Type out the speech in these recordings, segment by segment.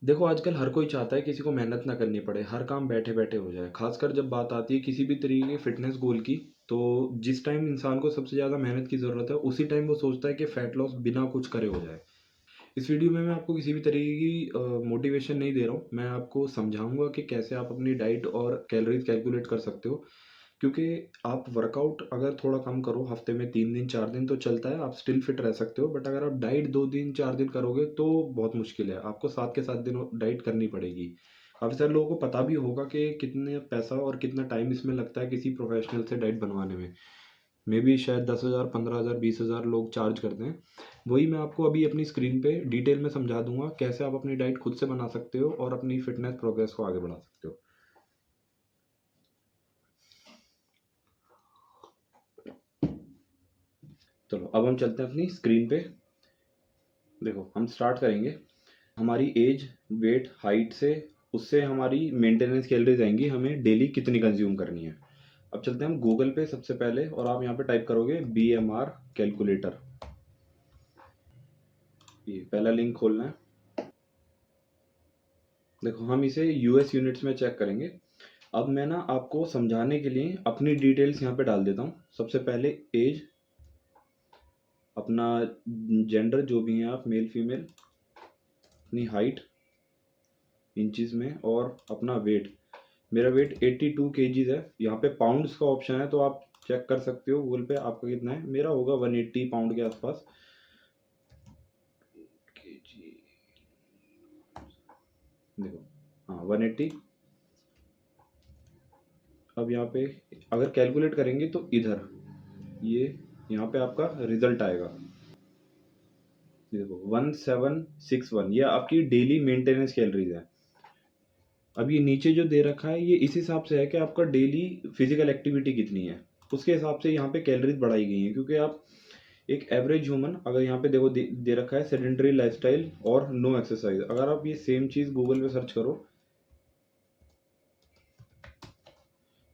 देखो, आजकल हर कोई चाहता है किसी को मेहनत ना करनी पड़े, हर काम बैठे-बैठे हो जाए। ख़ासकर जब बात आती है किसी भी तरीके के फ़िटनेस गोल की, तो जिस टाइम इंसान को सबसे ज़्यादा मेहनत की ज़रूरत है, उसी टाइम वो सोचता है कि फैट लॉस बिना कुछ करे हो जाए। इस वीडियो में मैं आपको किसी भी तरीके की मोटिवेशन नहीं दे रहा हूँ। मैं आपको समझाऊँगा कि कैसे आप अपनी डाइट और कैलोरीज़ कैलकुलेट कर सकते हो। क्योंकि आप वर्कआउट अगर थोड़ा कम करो, हफ्ते में 3 दिन 4 दिन तो चलता है, आप स्टिल फिट रह सकते हो। बट अगर आप डाइट 2 दिन 4 दिन करोगे तो बहुत मुश्किल है। आपको 7 के 7 दिन डाइट करनी पड़ेगी। काफ़ी सारे लोगों को पता भी होगा कि कितने पैसा और कितना टाइम इसमें लगता है किसी प्रोफेशनल से डाइट बनवाने में। मेबी शायद 10,000 15,000 20,000 लोग चार्ज करते हैं। वही मैं आपको अभी अपनी स्क्रीन पे डिटेल में समझा दूँगा कैसे आप अपनी डाइट खुद से बना सकते हो और अपनी फिटनेस प्रोग्रेस को आगे बढ़ा सकते हो। चलो, अब हम चलते हैं अपनी स्क्रीन पे। देखो, हम स्टार्ट करेंगे हमारी एज, वेट, हाइट से, उससे हमारी मेंटेनेंस कैलोरीज आएंगी हमें डेली कितनी कंज्यूम करनी है। अब चलते हैं हम गूगल पे सबसे पहले, और आप यहाँ पे टाइप करोगे BMR कैलकुलेटर। ये पहला लिंक खोलना है। देखो, हम इसे US यूनिट्स में चेक करेंगे। अब मैं ना आपको समझाने के लिए अपनी डिटेल्स यहाँ पे डाल देता हूँ। सबसे पहले एज, अपना जेंडर जो भी है आप, मेल फीमेल, अपनी हाइट इंचज़ में, और अपना वेट। मेरा वेट 82 केजीज है। यहाँ पे पाउंड्स का ऑप्शन है तो आप चेक कर सकते हो गूगल पे आपका कितना है। मेरा होगा 180 पाउंड के आसपास। केजी, देखो, हाँ 180। अब यहाँ पे अगर कैलकुलेट करेंगे तो इधर ये यहाँ पे आपका रिजल्ट आएगा। ये देखो 1761, ये आपकी डेली मेंटेनेंस कैलोरीज है। अब ये नीचे जो दे रखा है ये इस हिसाब से है कि आपका डेली फिजिकल एक्टिविटी कितनी है, उसके हिसाब से यहाँ पे कैलोरीज बढ़ाई गई हैं। क्योंकि आप एक एवरेज ह्यूमन, अगर यहाँ पे देखो दे रखा है सेडेंटरी लाइफस्टाइल और नो एक्सरसाइज, अगर आप ये सेम चीज़ गूगल पे सर्च करो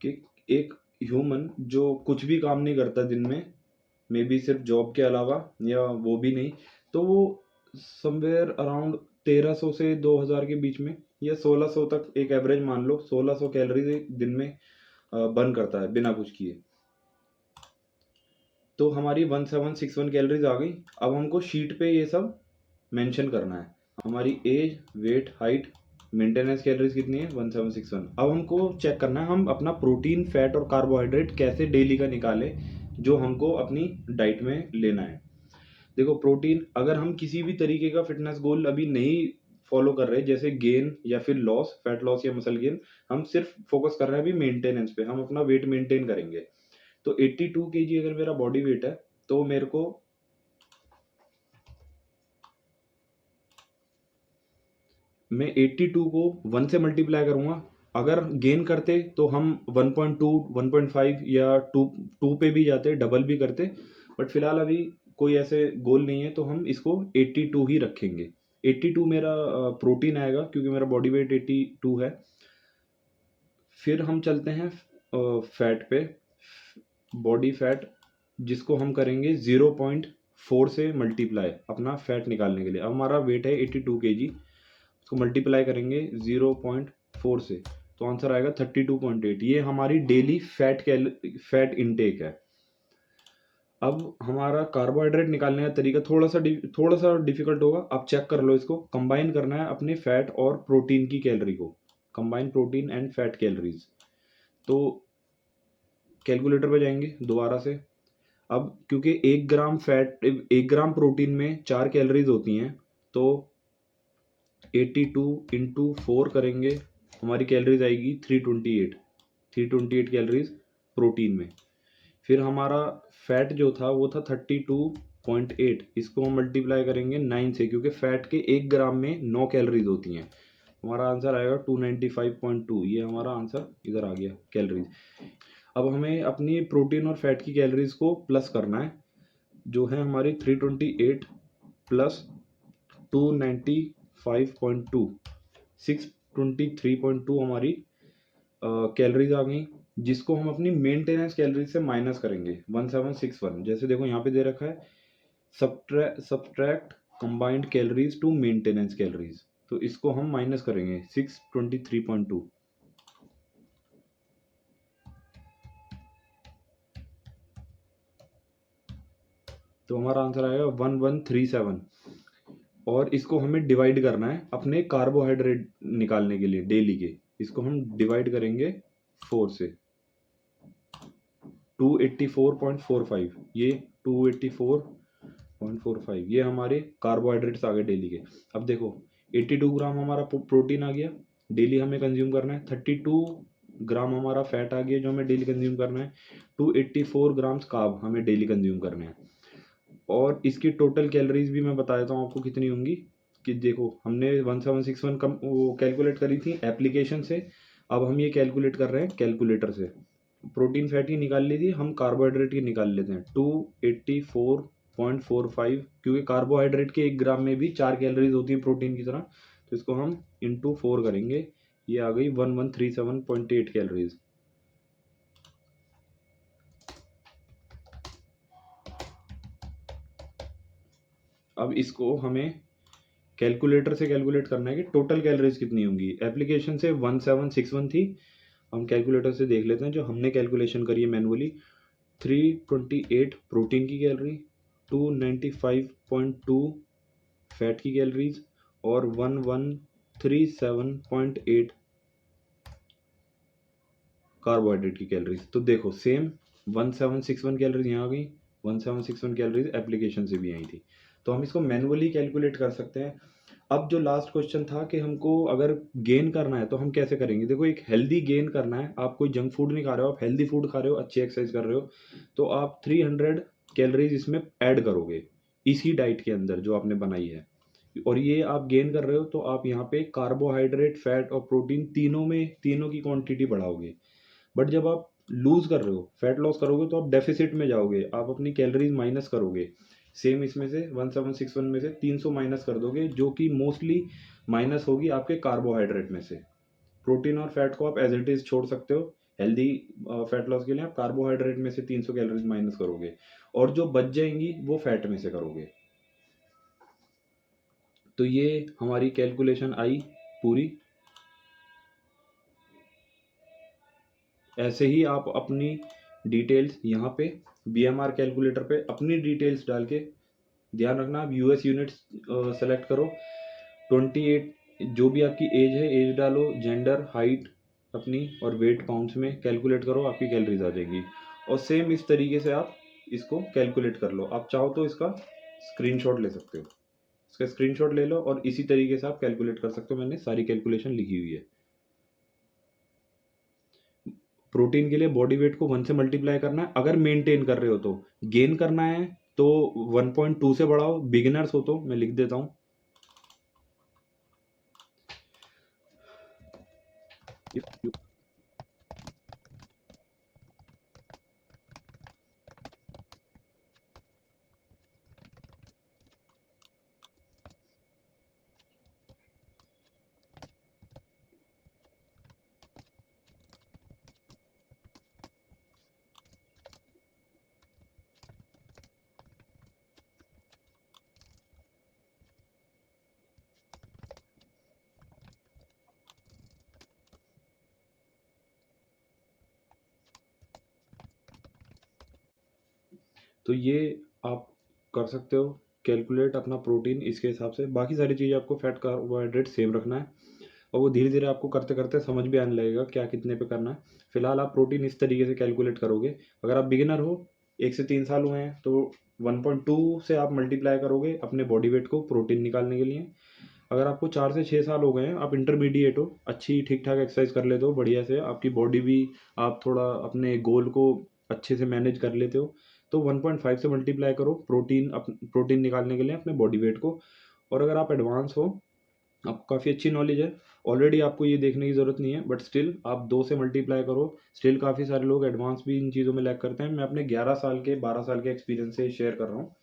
कि एक ह्यूमन जो कुछ भी काम नहीं करता दिन में, मे बी सिर्फ जॉब के अलावा, या वो भी नहीं, तो वो समवेयर अराउंड 1300 से 2000 के बीच में, या 1600 तक एक एवरेज मान लो, 1600 कैलोरीज एक दिन में बर्न करता है बिना कुछ किए। तो हमारी 1761 कैलोरीज आ गई। अब हमको शीट पे ये सब मेंशन करना है। हमारी age, weight, height, maintenance calories कितनी है 1761। अब हमको चेक करना है हम अपना प्रोटीन, फैट और कार्बोहाइड्रेट कैसे डेली का निकालें जो हमको अपनी डाइट में लेना है। देखो, प्रोटीन, अगर हम किसी भी तरीके का फिटनेस गोल अभी नहीं फॉलो कर रहे, जैसे गेन या फिर लॉस, फैट लॉस या मसल गेन, हम सिर्फ फोकस कर रहे हैं अभी मेंटेनेंस पे, हम अपना वेट मेंटेन करेंगे। तो 82 केजी अगर मेरा बॉडी वेट है तो मेरे को मैं 82 को 1 से मल्टीप्लाई करूंगा। अगर गेन करते तो हम 1.2, 1.5 या 2 पे भी जाते, डबल भी करते। बट फिलहाल अभी कोई ऐसे गोल नहीं है तो हम इसको 82 ही रखेंगे। 82 मेरा प्रोटीन आएगा क्योंकि मेरा बॉडी वेट 82 है। फिर हम चलते हैं फैट पे। बॉडी फैट जिसको हम करेंगे 0.4 से मल्टीप्लाई अपना फैट निकालने के लिए। अब हमारा वेट है 82 केजी, उसको मल्टीप्लाई करेंगे 0.4 से तो आंसर आएगा 32.8। ये हमारी डेली फैट इनटेक है। अब हमारा कार्बोहाइड्रेट निकालने का तरीका थोड़ा सा डिफिकल्ट होगा। आप चेक कर लो, इसको कंबाइन करना है अपने फैट और प्रोटीन की कैलोरी को। Combine protein and fat calories. तो कैलकुलेटर पे जाएंगे दोबारा से। अब क्योंकि 1 ग्राम प्रोटीन में 4 कैलोरीज होती हैं, तो 82 इंटू 4 करेंगे, हमारी कैलोरीज आएगी 328 कैलोरीज प्रोटीन में। फिर हमारा फैट जो था वो था 32.8, इसको हम मल्टीप्लाई करेंगे 9 से, क्योंकि फैट के 1 ग्राम में 9 कैलोरीज होती हैं। हमारा आंसर आएगा 295.2। ये हमारा आंसर इधर आ गया कैलोरीज। अब हमें अपनी प्रोटीन और फैट की कैलोरीज को प्लस करना है, जो है हमारी 328 प्लस 295.2, 623.2 हमारी कैलोरीज आ गई, जिसको हम अपनी मेंटेनेंस कैलोरीज से माइनस करेंगे 1761। जैसे देखो यहाँ पे दे रखा है subtract combined calories to maintenance calories. तो इसको हम माइनस करेंगे 623.2, तो हमारा आंसर आएगा 1137। और इसको हमें डिवाइड करना है अपने कार्बोहाइड्रेट निकालने के लिए डेली के। इसको हम डिवाइड करेंगे 4 से, 284.45, ये 284.45 ये हमारे कार्बोहाइड्रेट्स आ गए डेली के। अब देखो 82 ग्राम हमारा प्रोटीन आ गया, डेली हमें कंज्यूम करना है। 32 ग्राम हमारा फैट आ गया जो हमें डेली कंज्यूम करना है। 284 ग्राम्स कार्ब हमें डेली कंज्यूम करने हैं। और इसकी टोटल कैलोरीज भी मैं बता देता हूँ आपको कितनी होंगी। कि देखो हमने 1761 कम वो कैलकुलेट करी थी एप्लीकेशन से, अब हम ये कैलकुलेट कर रहे हैं कैलकुलेटर से। प्रोटीन फैट की निकाल ली थी, हम कार्बोहाइड्रेट की निकाल लेते हैं। 284.45, क्योंकि कार्बोहाइड्रेट के 1 ग्राम में भी 4 कैलोरीज होती हैं प्रोटीन की तरह, तो इसको हम इंटू 4 करेंगे, ये आ गई 1137.8 कैलोरीज। अब इसको हमें कैलकुलेटर से कैलकुलेट करना है कि टोटल कैलोरीज कितनी होंगी। एप्लीकेशन से 1761 थी, हम कैलकुलेटर से देख लेते हैं जो हमने कैलकुलेशन करी है मैनुअली। 328 प्रोटीन की कैलोरी, 295.2 फैट की कैलोरीज और 1137.8 कार्बोहाइड्रेट की कैलोरीज। तो देखो सेम 1761 कैलोरीज यहाँ आ गई, 1761 कैलोरीज एप्लीकेशन से भी आई थी। तो हम इसको मैनुअली कैलकुलेट कर सकते हैं। अब जो लास्ट क्वेश्चन था कि हमको अगर गेन करना है तो हम कैसे करेंगे। देखो एक हेल्दी गेन करना है, आप कोई जंक फूड नहीं खा रहे हो, आप हेल्दी फूड खा रहे हो, अच्छी एक्सरसाइज कर रहे हो, तो आप 300 कैलोरीज इसमें ऐड करोगे इसी डाइट के अंदर जो आपने बनाई है। और ये आप गेन कर रहे हो तो आप यहाँ पे कार्बोहाइड्रेट, फैट और प्रोटीन तीनों की क्वांटिटी बढ़ाओगे। बट जब आप लूज कर रहे हो, फैट लॉस करोगे, तो आप डेफिसिट में जाओगे, आप अपनी कैलोरीज माइनस करोगे। सेम इसमें से 1761 में से 300 माइनस कर दोगे, जो कि मोस्टली माइनस होगी आपके कार्बोहाइड्रेट में से। प्रोटीन और फैट को आप एज इट इज छोड़ सकते हो। हेल्दी फैट लॉस के लिए आप कार्बोहाइड्रेट में से 300 कैलोरीज माइनस करोगे, और जो बच जाएंगी वो फैट में से करोगे। तो ये हमारी कैलकुलेशन आई पूरी। ऐसे ही आप अपनी डिटेल्स यहाँ पे बीएमआर कैलकुलेटर पे अपनी डिटेल्स डाल के, ध्यान रखना आप यूएस यूनिट्स सेलेक्ट करो। 28 जो भी आपकी एज है, एज डालो, जेंडर, हाइट अपनी और वेट पाउंड्स में कैलकुलेट करो, आपकी कैलोरीज आ जाएगी। और सेम इस तरीके से आप इसको कैलकुलेट कर लो। आप चाहो तो इसका स्क्रीनशॉट ले सकते हो, इसका स्क्रीनशॉट ले लो और इसी तरीके से आप कैलकुलेट कर सकते हो। मैंने सारी कैलकुलेशन लिखी हुई है। प्रोटीन के लिए बॉडी वेट को 1 से मल्टीप्लाई करना है अगर मेंटेन कर रहे हो तो। गेन करना है तो 1.2 से बढ़ाओ, बिगिनर्स हो तो मैं लिख देता हूँ। तो ये आप कर सकते हो कैलकुलेट अपना प्रोटीन इसके हिसाब से। बाकी सारी चीज़ आपको फैट, कार्बोहाइड्रेट सेम रखना है, और वो धीरे धीरे आपको करते करते समझ भी आने लगेगा क्या कितने पे करना है। फिलहाल आप प्रोटीन इस तरीके से कैलकुलेट करोगे। अगर आप बिगिनर हो, 1 से 3 साल हुए हैं, तो 1.2 से आप मल्टीप्लाई करोगे अपने बॉडी वेट को प्रोटीन निकालने के लिए। अगर आपको 4 से 6 साल हो गए हैं, आप इंटरमीडिएट हो, अच्छी ठीक ठाक एक्सरसाइज कर लेते हो बढ़िया से, आपकी बॉडी भी, आप थोड़ा अपने गोल को अच्छे से मैनेज कर लेते हो, तो 1.5 से मल्टीप्लाई करो प्रोटीन निकालने के लिए अपने बॉडी वेट को। और अगर आप एडवांस हो, आपको काफ़ी अच्छी नॉलेज है ऑलरेडी, आपको ये देखने की ज़रूरत नहीं है, बट स्टिल आप 2 से मल्टीप्लाई करो। स्टिल काफ़ी सारे लोग एडवांस भी इन चीज़ों में लैग करते हैं। मैं अपने 11 साल के 12 साल के एक्सपीरियंस से शेयर कर रहा हूँ,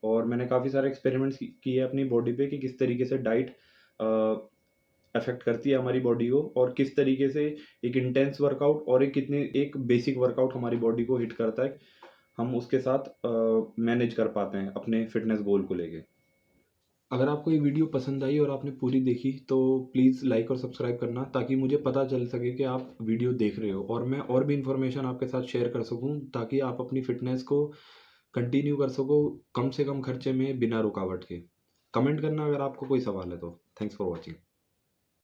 और मैंने काफ़ी सारे एक्सपेरिमेंट्स किए अपनी बॉडी पे कि किस तरीके से डाइट अफेक्ट करती है हमारी बॉडी को, और किस तरीके से एक इंटेंस वर्कआउट और एक बेसिक वर्कआउट हमारी बॉडी को हिट करता है, हम उसके साथ मैनेज कर पाते हैं अपने फिटनेस गोल को लेके। अगर आपको ये वीडियो पसंद आई और आपने पूरी देखी तो प्लीज़ लाइक और सब्सक्राइब करना, ताकि मुझे पता चल सके कि आप वीडियो देख रहे हो और मैं और भी इन्फॉर्मेशन आपके साथ शेयर कर सकूँ, ताकि आप अपनी फ़िटनेस को कंटिन्यू कर सको कम से कम खर्चे में बिना रुकावट के। कमेंट करना अगर आपको कोई सवाल है तो। Thanks for watching.